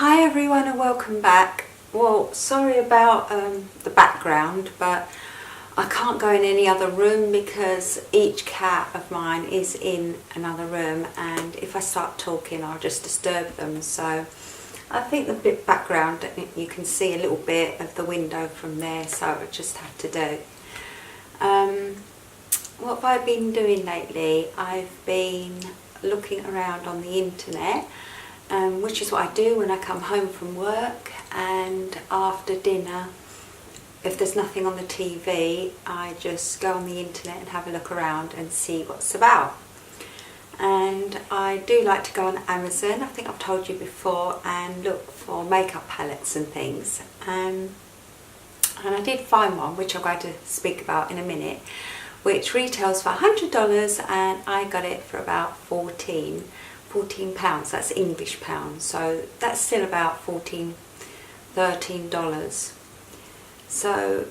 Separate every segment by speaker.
Speaker 1: Hi everyone and welcome back. Well, sorry about the background, but I can't go in any other room because each cat of mine is in another room, and if I start talking I'll just disturb them. So I think the bit background, you can see a little bit of the window from there, so I just have to do. What have I been doing lately? I've been looking around on the internet, which is what I do when I come home from work, and after dinner, if there's nothing on the TV, I just go on the internet and have a look around and see what's about. And I do like to go on Amazon, I think I've told you before, and look for makeup palettes and things. And I did find one, which I'm going to speak about in a minute, which retails for $100, and I got it for about £14, that's English pounds, so that's still about $13. So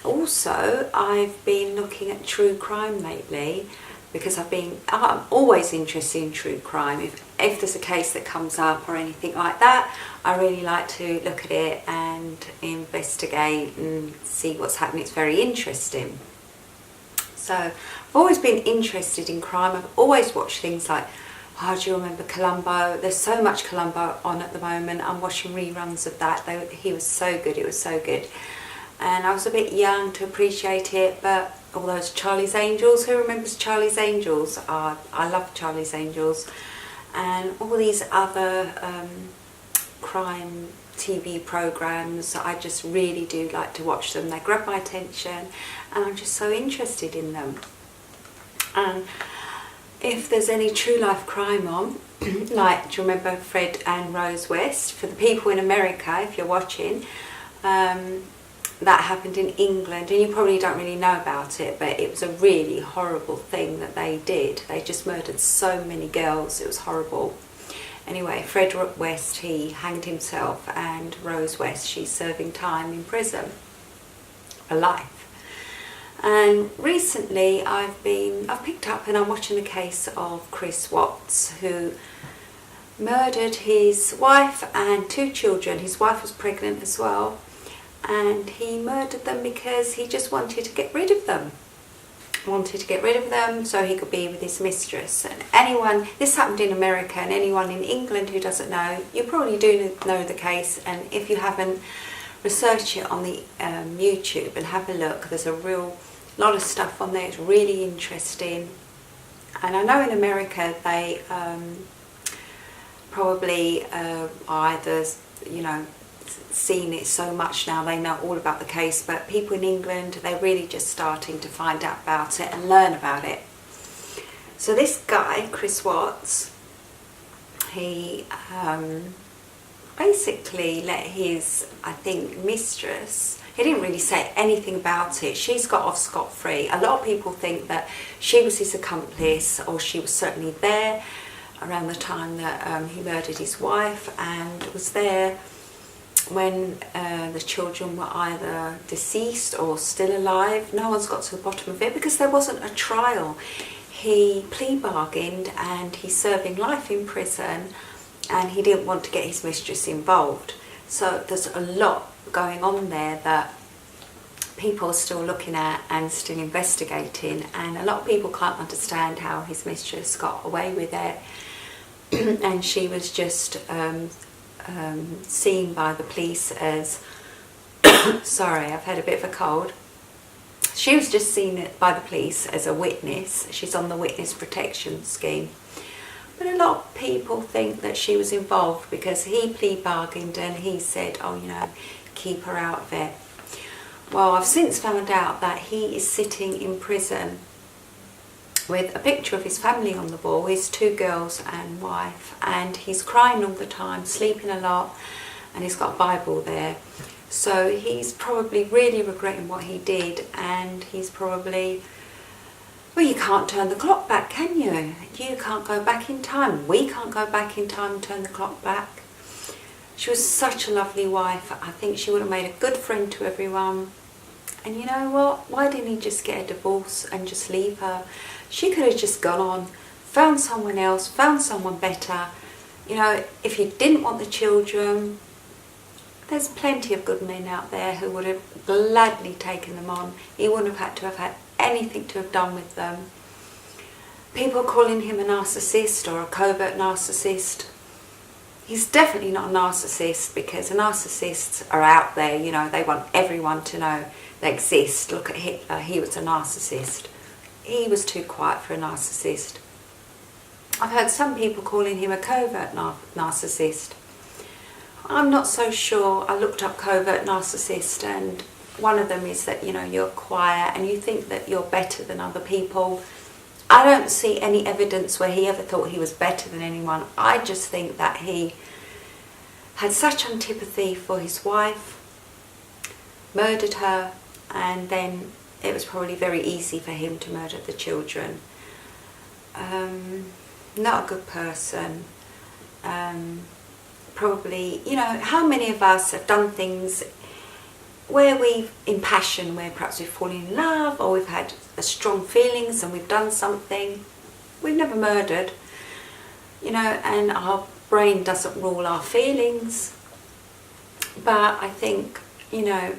Speaker 1: also I've been looking at true crime lately, because I'm always interested in true crime. If there's a case that comes up or anything like that, I really like to look at it and investigate and see what's happening. It's very interesting. So I've always been interested in crime. I've always watched things like, oh, do you remember Columbo? There's so much Columbo on at the moment. I'm watching reruns of that. He was so good, it was so good. And I was a bit young to appreciate it, but all those Charlie's Angels, who remembers Charlie's Angels? I love Charlie's Angels. And all these other crime TV programs, I just really do like to watch them. They grab my attention and I'm just so interested in them. And if there's any true life crime on, like, do you remember Fred and Rose West? For the people in America, if you're watching, that happened in England, and you probably don't really know about it, but it was a really horrible thing that they did. They just murdered so many girls, it was horrible. Anyway, Fred West, he hanged himself, and Rose West, she's serving time in prison for life. And recently I've picked up and I'm watching the case of Chris Watts, who murdered his wife and 2 children. His wife was pregnant as well, and he murdered them because he just wanted to get rid of them. So he could be with his mistress. And this happened in America, and anyone in England who doesn't know, you probably do know the case, and if you haven't, research it on the YouTube and have a look. There's a lot of stuff on there. It's really interesting. And I know in America they probably are either, seen it so much now, they know all about the case, but people in England, they're really just starting to find out about it and learn about it. So this guy, Chris Watts, he basically let his, I think, mistress, he didn't really say anything about it, she's got off scot-free. A lot of people think that she was his accomplice, or she was certainly there around the time that he murdered his wife, and was there when the children were either deceased or still alive. No one's got to the bottom of it because there wasn't a trial. He plea bargained and he's serving life in prison, and he didn't want to get his mistress involved. So there's a lot going on there that people are still looking at and still investigating, and a lot of people can't understand how his mistress got away with it. And she was just seen by the police as sorry, I've had a bit of a cold. She was just seen by the police as a witness. She's on the witness protection scheme. But a lot of people think that she was involved because he plea bargained and he said, oh, keep her out of it. Well, I've since found out that he is sitting in prison with a picture of his family on the wall, his 2 girls and wife, and he's crying all the time, sleeping a lot, and he's got a Bible there. So he's probably really regretting what he did, and he's probably, well, you can't turn the clock back, can you? You can't go back in time. We can't go back in time and turn the clock back. She was such a lovely wife. I think she would have made a good friend to everyone. And you know what? Why didn't he just get a divorce and just leave her? She could have just gone on, found someone else, found someone better, You know, if you didn't want the children, there's plenty of good men out there who would have gladly taken them on. He wouldn't have had anything to have done with them. People calling him a narcissist or a covert narcissist. He's definitely not a narcissist, because narcissists are out there, you know, they want everyone to know they exist. Look at Hitler, he was a narcissist. He was too quiet for a narcissist. I've heard some people calling him a covert narcissist. I'm not so sure. I looked up covert narcissist, and one of them is that, you know, you're quiet and you think that you're better than other people. I don't see any evidence where he ever thought he was better than anyone. I just think that he had such antipathy for his wife, murdered her, and then it was probably very easy for him to murder the children. Not a good person. Probably, you know, how many of us have done things where in passion, where perhaps we've fallen in love or we've had strong feelings and we've done something. We've never murdered, you know, and our brain doesn't rule our feelings. But I think, you know,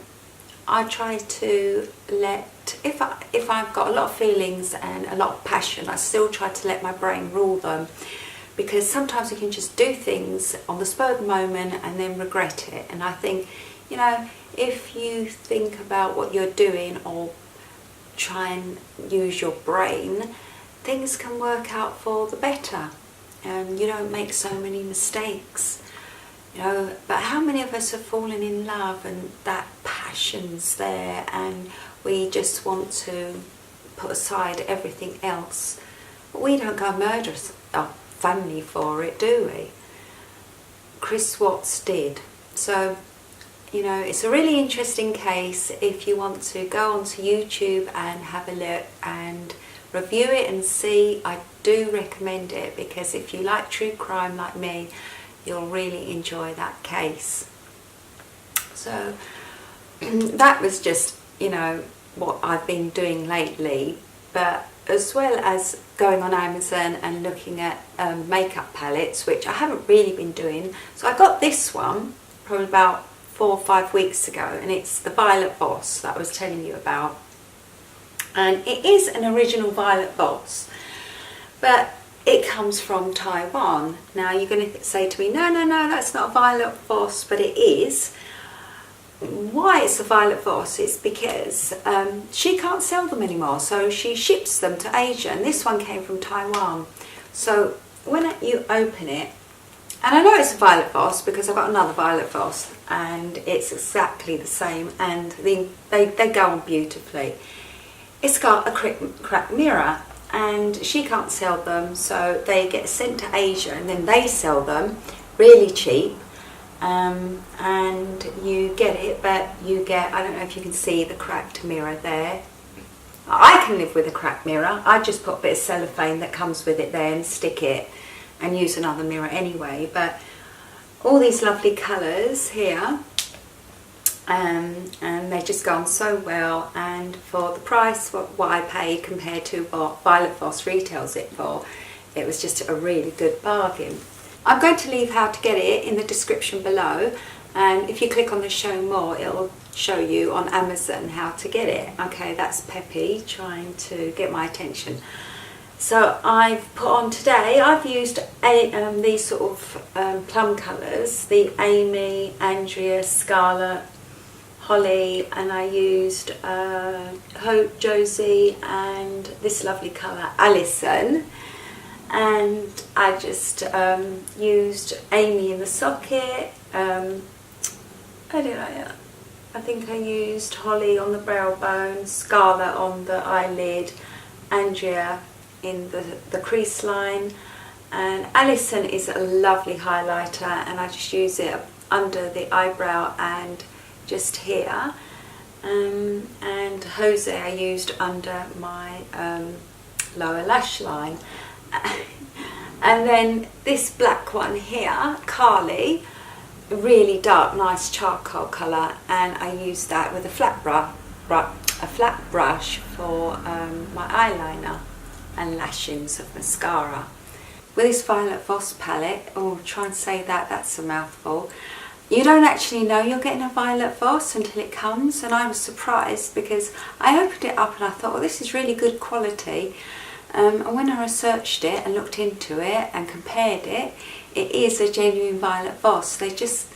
Speaker 1: I try to let, if I've got a lot of feelings and a lot of passion, I still try to let my brain rule them, because sometimes we can just do things on the spur of the moment and then regret it. And I think, you know, if you think about what you're doing or try and use your brain, things can work out for the better, and you don't make so many mistakes. You know, but how many of us have fallen in love and that passion's there and we just want to put aside everything else? But we don't go murder our family for it, do we? Chris Watts did. So, you know, it's a really interesting case. If you want to go onto YouTube and have a look and review it and see, I do recommend it, because if you like true crime like me, you'll really enjoy that case. So that was just, you know, what I've been doing lately. But as well as going on Amazon and looking at makeup palettes, which I haven't really been doing. So I got this one probably about 4 or 5 weeks ago, and it's the Violet Voss that I was telling you about. And it is an original Violet Voss, but it comes from Taiwan. Now you're going to say to me, no, that's not a Violet Voss, but it is. Why it's a Violet Voss is because she can't sell them anymore, so she ships them to Asia, and this one came from Taiwan. So when you open it, and I know it's a Violet Voss because I've got another Violet Voss and it's exactly the same, and they go on beautifully. It's got a cracked mirror, and she can't sell them, so they get sent to Asia and then they sell them really cheap. And you get it, but you get, I don't know if you can see the cracked mirror there. I can live with a cracked mirror. I just put a bit of cellophane that comes with it there and stick it and use another mirror anyway. But all these lovely colours here, and they just go on so well, and for the price what I paid compared to what Violet Voss retails it for, it was just a really good bargain. I'm going to leave how to get it in the description below, and if you click on the show more, it'll show you on Amazon how to get it. Okay, that's Peppy trying to get my attention. So I've put on today, I've used these sort of plum colours, the Amy, Andrea, Scarlet, Holly, and I used Hope, Josie, and this lovely colour, Alison. And I just used Amy in the socket. I think I used Holly on the brow bone, Scarlet on the eyelid, Andrea in the crease line, and Alison is a lovely highlighter, and I just use it under the eyebrow and just here, and Jose I used under my lower lash line. And then this black one here, Carly, really dark, nice charcoal colour, and I used that with a flat brush for my eyeliner and lashings of mascara. with this Violet Voss palette, oh, try and say that, that's a mouthful. You don't actually know you're getting a Violet Voss until it comes, and I was surprised because I opened it up and I thought, well, this is really good quality. And when I researched it and looked into it and compared it, it is a genuine Violet Voss. They just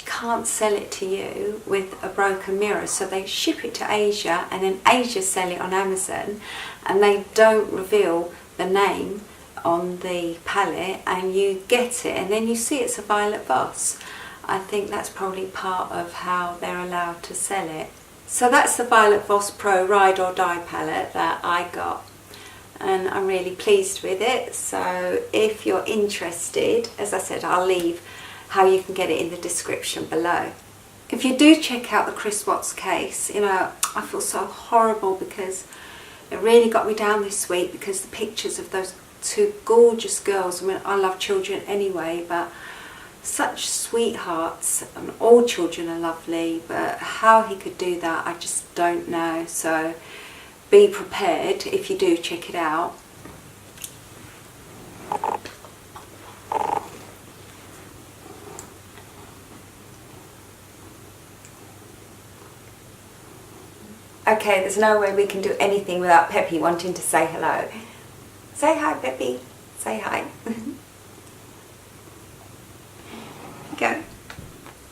Speaker 1: can't sell it to you with a broken mirror, so they ship it to Asia, and then Asia sell it on Amazon, and they don't reveal the name on the palette, and you get it and then you see it's a Violet Voss. I think that's probably part of how they're allowed to sell it. So that's the Violet Voss Pro Ride or Die palette that I got, and I'm really pleased with it. So if you're interested, as I said, I'll leave how you can get it in the description below. If you do check out the Chris Watts case, you know, I feel so horrible because it really got me down this week, because the pictures of those two gorgeous girls, I mean, I love children anyway, but such sweethearts, and all children are lovely, but how he could do that, I just don't know. So be prepared if you do check it out. Okay, there's no way we can do anything without Peppy wanting to say hello. Say hi, Peppy. Say hi. Go.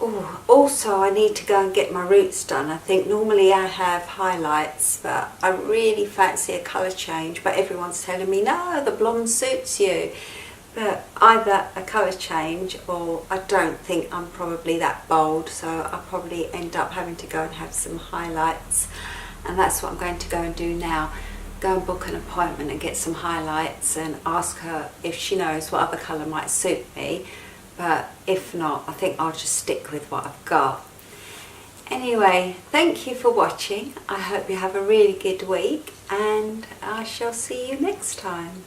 Speaker 1: Oh, also I need to go and get my roots done. I think normally I have highlights, but I really fancy a colour change, but everyone's telling me, no, the blonde suits you. But either a colour change, or I don't think I'm probably that bold, so I'll probably end up having to go and have some highlights. And that's what I'm going to go and do now. Go and book an appointment and get some highlights and ask her if she knows what other colour might suit me. But if not, I think I'll just stick with what I've got. Anyway, thank you for watching. I hope you have a really good week, and I shall see you next time.